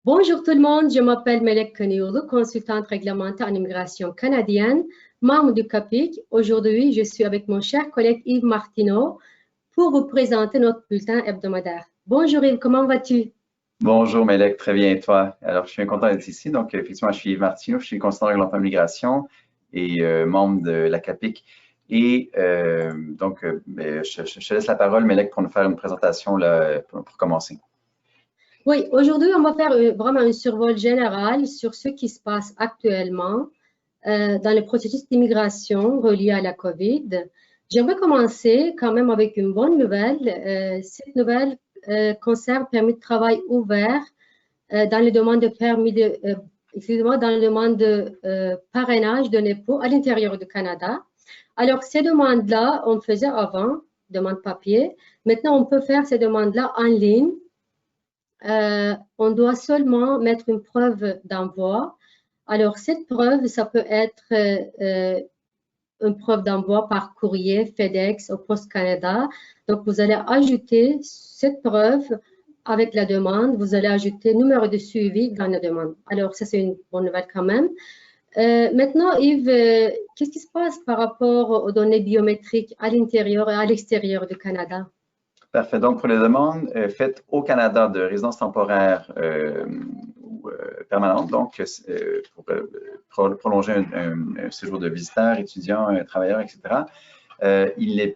Bonjour tout le monde, je m'appelle Melek Kanioulou, consultante réglementaire en immigration canadienne, membre du CAPIC. Aujourd'hui, je suis avec mon cher collègue Yves Martineau pour vous présenter notre bulletin hebdomadaire. Bonjour Yves, comment vas-tu? Bonjour Mélec, très bien et toi? Alors, je suis bien content d'être ici. Donc, effectivement, je suis Yves Martineau, je suis consultant réglementaire immigration et membre de la CAPIC. Et je te laisse la parole, Mélec, pour nous faire une présentation là, pour commencer. Oui, aujourd'hui, on va faire vraiment un survol général sur ce qui se passe actuellement dans le processus d'immigration relié à la COVID. J'aimerais commencer quand même avec une bonne nouvelle. Cette nouvelle concerne permis de travail ouvert dans les demandes de permis de, excusez-moi, dans les demandes de parrainage d'un époux à l'intérieur du Canada. Alors, ces demandes-là, on faisait avant, demande papier. Maintenant, on peut faire ces demandes-là en ligne. On doit seulement mettre une preuve d'envoi. Alors, cette preuve, ça peut être une preuve d'envoi par courrier, FedEx ou Post Canada. Donc, vous allez ajouter cette preuve avec la demande. Vous allez ajouter numéro de suivi dans la demande. Alors, ça, c'est une bonne nouvelle quand même. Maintenant, Yves, qu'est-ce qui se passe par rapport aux données biométriques à l'intérieur et à l'extérieur du Canada? Parfait. Donc, pour les demandes faites au Canada de résidence temporaire ou permanente, donc pour prolonger un séjour de visiteur, étudiant, travailleur, etc.,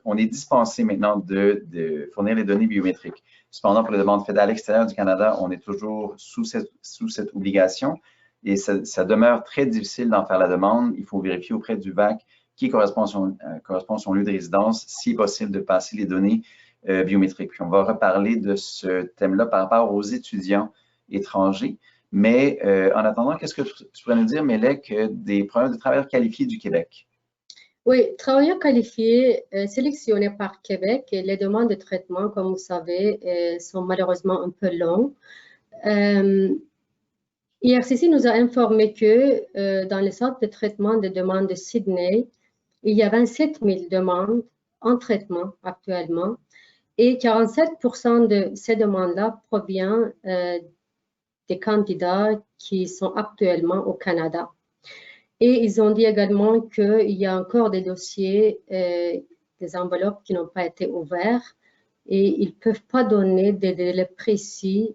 on est dispensé maintenant de fournir les données biométriques. Cependant, pour les demandes faites à l'extérieur du Canada, on est toujours sous cette obligation et ça demeure très difficile d'en faire la demande. Il faut vérifier auprès du VAC qui correspond à son lieu de résidence, si possible de passer les données biométriques. Puis on va reparler de ce thème-là par rapport aux étudiants étrangers. Mais en attendant, qu'est-ce que tu pourrais nous dire, Mélec, des programmes de travailleurs qualifiés du Québec? Oui, travailleurs qualifiés sélectionnés par Québec, et les demandes de traitement, comme vous savez, sont malheureusement un peu longues. IRCC nous a informé que dans le centre de traitement des demandes de Sydney, il y a 27 000 demandes en traitement actuellement et 47% de ces demandes-là proviennent des candidats qui sont actuellement au Canada. Et ils ont dit également qu'il y a encore des dossiers, des enveloppes qui n'ont pas été ouvertes et ils ne peuvent pas donner des délais précis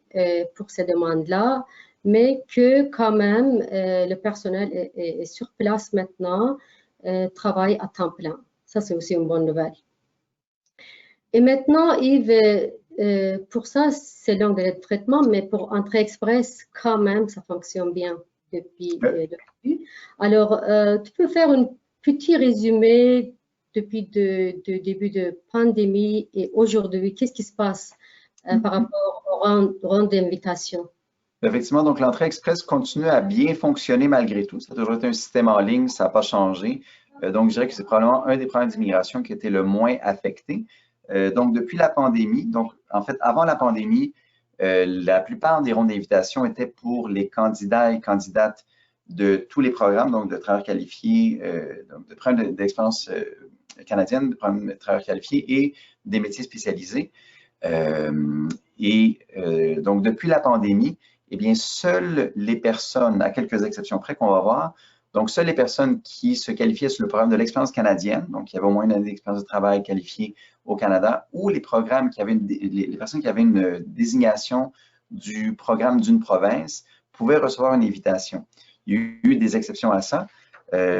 pour ces demandes-là, mais que quand même le personnel est sur place maintenant, travaille à temps plein. Ça, c'est aussi une bonne nouvelle. Et maintenant, Yves, pour ça, c'est long délai de traitement, mais pour Entrée Express, quand même, ça fonctionne bien depuis le début. Alors, tu peux faire un petit résumé depuis le début de pandémie et aujourd'hui, qu'est-ce qui se passe par rapport au rang d'invitation? Effectivement, donc l'entrée express continue à bien fonctionner malgré tout. Ça a toujours été un système en ligne, ça n'a pas changé. Donc, je dirais que c'est probablement un des problèmes d'immigration qui a été le moins affecté. Donc, depuis la pandémie, donc en fait, avant la pandémie, la plupart des rondes d'invitation étaient pour les candidats et candidates de tous les programmes, donc de travailleurs qualifiés, donc de programmes d'expérience canadienne, de programmes de travailleurs qualifiés et des métiers spécialisés. Donc, depuis la pandémie, eh bien, seules les personnes, à quelques exceptions près qu'on va voir, donc seules les personnes qui se qualifiaient sur le programme de l'expérience canadienne, donc qui avaient au moins une année d'expérience de travail qualifiée au Canada, ou les programmes qui avaient les personnes qui avaient une désignation du programme d'une province pouvaient recevoir une invitation. Il y a eu des exceptions à ça.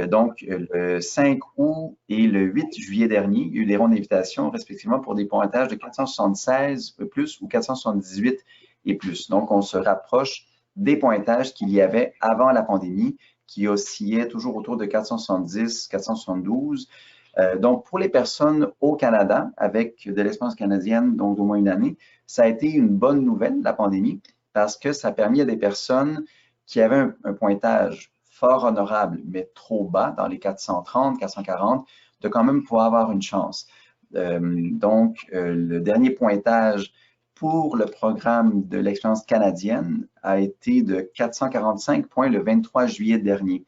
Donc, le 5 août et le 8 juillet dernier, il y a eu des rondes d'invitation, respectivement, pour des pointages de 476 plus ou 478 et plus. Donc, on se rapproche des pointages qu'il y avait avant la pandémie, qui oscillaient toujours autour de 470, 472. Donc, pour les personnes au Canada, avec de l'expérience canadienne, donc d'au moins une année, ça a été une bonne nouvelle, la pandémie, parce que ça a permis à des personnes qui avaient un pointage fort honorable, mais trop bas, dans les 430, 440, de quand même pouvoir avoir une chance. Le dernier pointage pour le programme de l'expérience canadienne a été de 445 points le 23 juillet dernier.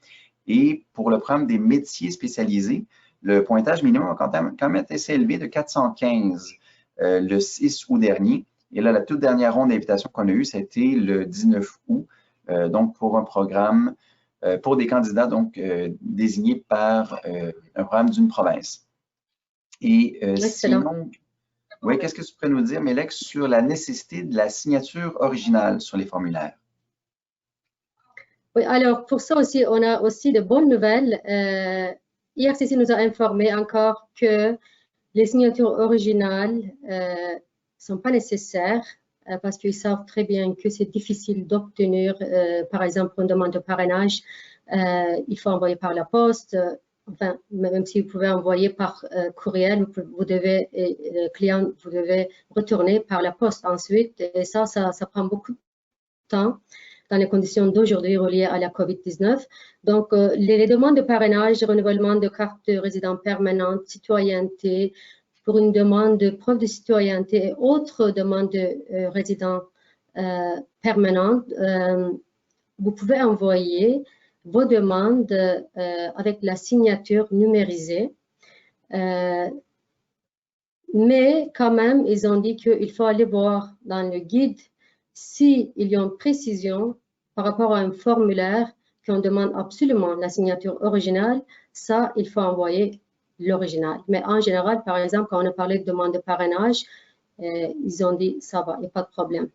Et pour le programme des métiers spécialisés, le pointage minimum a quand même été assez élevé de 415 le 6 août dernier. Et là, la toute dernière ronde d'invitation qu'on a eue, c'était le 19 août, donc pour un programme, pour des candidats donc désignés par un programme d'une province. Et sinon, oui, qu'est-ce que tu pourrais nous dire, Mélec, sur la nécessité de la signature originale sur les formulaires? Oui, alors pour ça aussi, on a aussi de bonnes nouvelles. IRCC nous a informé encore que les signatures originales ne sont pas nécessaires parce qu'ils savent très bien que c'est difficile d'obtenir, par exemple, une demande de parrainage. Il faut envoyer par la poste. Enfin, même si vous pouvez envoyer par courriel, vous devez, le client, vous devez retourner par la poste ensuite. Et ça prend beaucoup de temps dans les conditions d'aujourd'hui reliées à la COVID-19. Donc, les demandes de parrainage, renouvellement de carte de résident permanente, citoyenneté, pour une demande de preuve de citoyenneté et autres demandes de résident permanent, vous pouvez envoyer vos demandes avec la signature numérisée. Mais quand même, ils ont dit qu'il faut aller voir dans le guide s'il y a une précision par rapport à un formulaire qu'on demande absolument la signature originale. Ça, il faut envoyer l'original. Mais en général, par exemple, quand on a parlé de demande de parrainage, ils ont dit ça va, il n'y a pas de problème.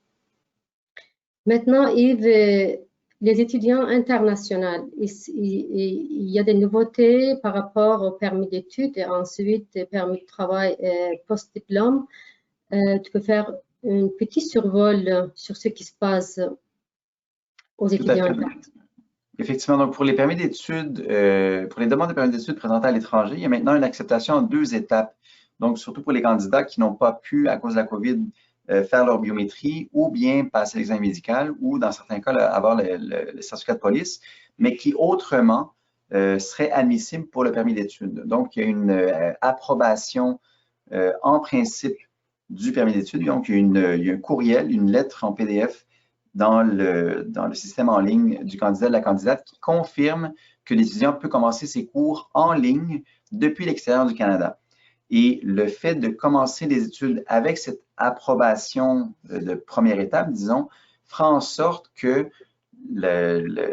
Maintenant, Yves, les étudiants internationaux, il y a des nouveautés par rapport au permis d'études et ensuite permis de travail post-diplôme. Tu peux faire un petit survol sur ce qui se passe aux étudiants internes. Effectivement, donc pour les permis d'études, pour les demandes de permis d'études présentées à l'étranger, il y a maintenant une acceptation en 2 étapes. Donc, surtout pour les candidats qui n'ont pas pu, à cause de la COVID, faire leur biométrie ou bien passer l'examen médical ou, dans certains cas, avoir le certificat de police, mais qui autrement seraient admissibles pour le permis d'études. Donc, il y a une approbation en principe du permis d'études. Donc, il y a un courriel, une lettre en PDF dans le système en ligne du candidat, de la candidate, qui confirme que l'étudiant peut commencer ses cours en ligne depuis l'extérieur du Canada. Et le fait de commencer les études avec cette approbation de première étape, disons, fera en sorte que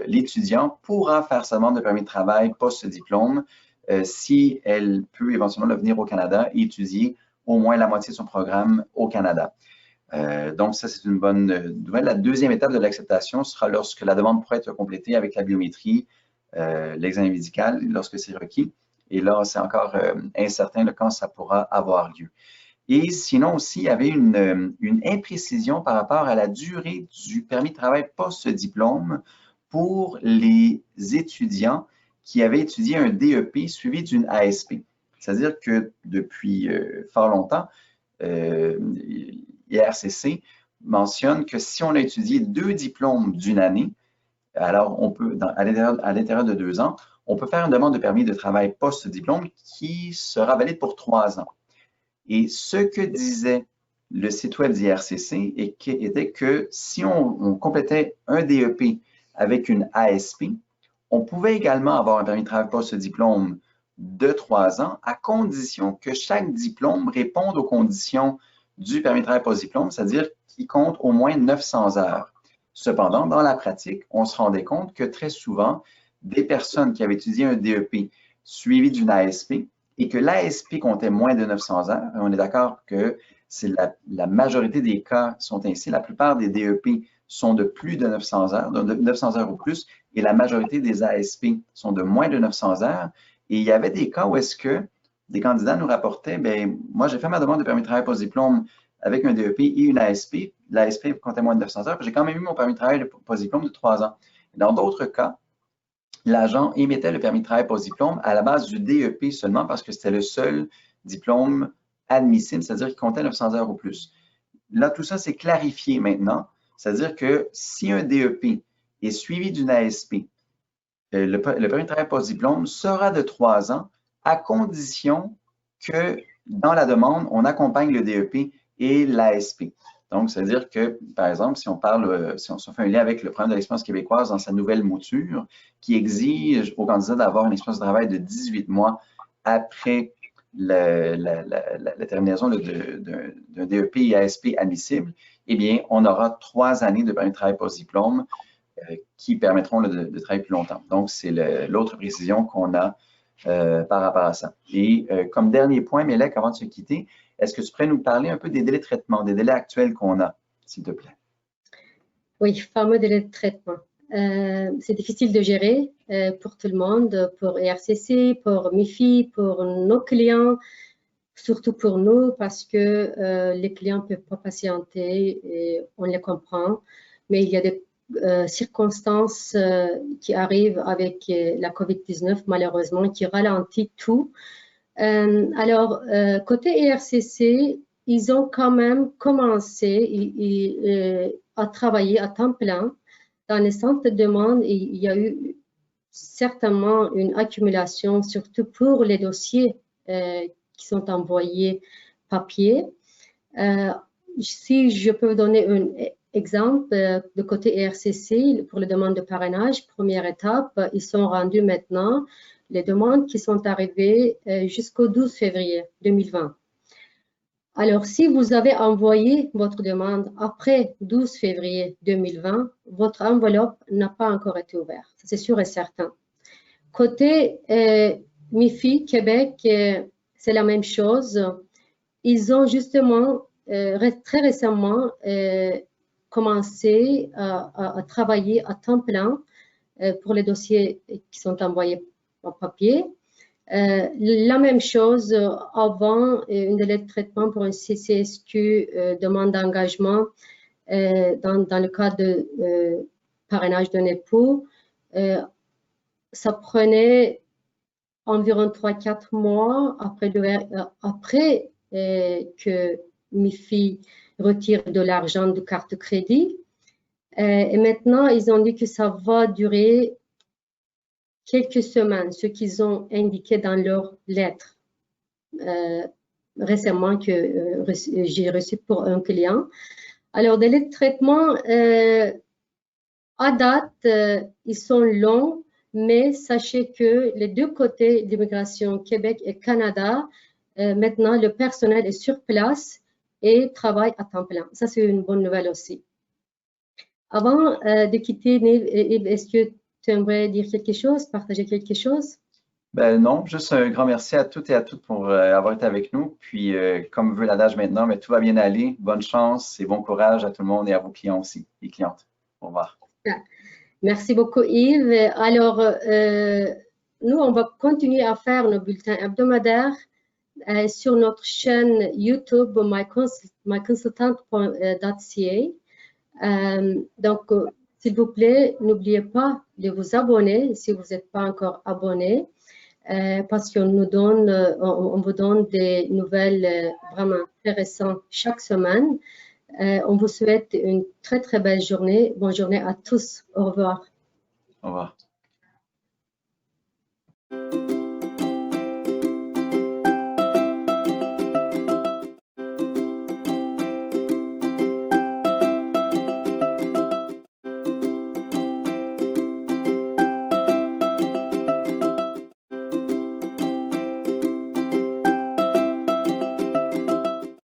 l'étudiant pourra faire sa demande de permis de travail post-diplôme si elle peut éventuellement venir au Canada et étudier au moins la moitié de son programme au Canada. Donc, ça, c'est une bonne nouvelle. La deuxième étape de l'acceptation sera lorsque la demande pourra être complétée avec la biométrie, l'examen médical, lorsque c'est requis. Et là, c'est encore incertain quand ça pourra avoir lieu. Et sinon aussi, il y avait une imprécision par rapport à la durée du permis de travail post-diplôme pour les étudiants qui avaient étudié un DEP suivi d'une ASP. C'est-à-dire que depuis fort longtemps, IRCC mentionne que si on a étudié 2 diplômes d'une année, alors on peut, à l'intérieur de 2 ans, on peut faire une demande de permis de travail post-diplôme qui sera valide pour 3 ans. Et ce que disait le site web d'IRCC était que si on complétait un DEP avec une ASP, on pouvait également avoir un permis de travail post-diplôme de 3 ans à condition que chaque diplôme réponde aux conditions du permis de travail post-diplôme, c'est-à-dire qu'il compte au moins 900 heures. Cependant, dans la pratique, on se rendait compte que très souvent, des personnes qui avaient étudié un DEP suivi d'une ASP et que l'ASP comptait moins de 900 heures, on est d'accord que c'est la majorité des cas sont ainsi, la plupart des DEP sont de plus de 900 heures, de 900 heures ou plus, et la majorité des ASP sont de moins de 900 heures. Et il y avait des cas où est-ce que des candidats nous rapportaient, bien, moi, j'ai fait ma demande de permis de travail post-diplôme avec un DEP et une ASP. L'ASP comptait moins de 900 heures, puis j'ai quand même eu mon permis de travail post-diplôme de 3 ans. Dans d'autres cas, l'agent émettait le permis de travail post-diplôme à la base du DEP seulement parce que c'était le seul diplôme admissible, c'est-à-dire qu'il comptait 900 heures ou plus. Là, tout ça, c'est clarifié maintenant. C'est-à-dire que si un DEP est suivi d'une ASP, le permis de travail post-diplôme sera de 3 ans à condition que dans la demande, on accompagne le DEP et l'ASP. Donc, c'est-à-dire que, par exemple, si on fait un lien avec le programme de l'expérience québécoise dans sa nouvelle mouture, qui exige aux candidats d'avoir une expérience de travail de 18 mois après la terminaison d'un DEP et ASP admissible, eh bien, on aura 3 années de permis de travail post-diplôme qui permettront de travailler plus longtemps. Donc, c'est l'autre précision qu'on a par rapport à ça. Et comme dernier point, Mélec, avant de se quitter, est-ce que tu pourrais nous parler un peu des délais de traitement, des délais actuels qu'on a, s'il te plaît? Oui, fameux délai de traitement. C'est difficile de gérer pour tout le monde, pour ERCC, pour MIFI, pour nos clients, surtout pour nous, parce que les clients ne peuvent pas patienter et on les comprend. Mais il y a des circonstances qui arrivent avec la COVID-19, malheureusement, qui ralentit tout. Alors, côté ERCC, ils ont quand même commencé à travailler à temps plein dans les centres de demande. Il y a eu certainement une accumulation, surtout pour les dossiers qui sont envoyés papier. Si je peux vous donner un exemple, de côté ERCC, pour les demandes de parrainage, première étape, ils sont rendus maintenant les demandes qui sont arrivées jusqu'au 12 février 2020. Alors, si vous avez envoyé votre demande après 12 février 2020, votre enveloppe n'a pas encore été ouverte, c'est sûr et certain. Côté MIFI Québec, c'est la même chose. Ils ont justement très récemment commencé à travailler à temps plein pour les dossiers qui sont envoyés en papier. La même chose avant une délai de traitement pour un CCSQ, demande d'engagement dans le cas de parrainage d'un époux. Ça prenait environ 3-4 mois après que MIFI retire de l'argent de carte de crédit. Et maintenant, ils ont dit que ça va durer quelques semaines, ce qu'ils ont indiqué dans leur lettre récemment que j'ai reçu pour un client. Alors, délai de traitement, à date, ils sont longs, mais sachez que les deux côtés d'immigration, Québec et Canada, maintenant, le personnel est sur place et travaille à temps plein. Ça, c'est une bonne nouvelle aussi. Avant de quitter, Neil, est-ce que tu aimerais dire quelque chose, partager quelque chose? Ben non, juste un grand merci à toutes et à toutes pour avoir été avec nous. Puis, comme veut l'adage maintenant, mais tout va bien aller. Bonne chance et bon courage à tout le monde et à vos clients aussi, et clientes. Au revoir. Merci beaucoup, Yves. Alors, nous, on va continuer à faire nos bulletins hebdomadaires sur notre chaîne YouTube myconsultant.ca. Donc, s'il vous plaît, n'oubliez pas de vous abonner si vous n'êtes pas encore abonné, parce qu'on nous donne, on vous donne des nouvelles vraiment intéressantes chaque semaine. On vous souhaite une très, très belle journée. Bonne journée à tous. Au revoir. Au revoir.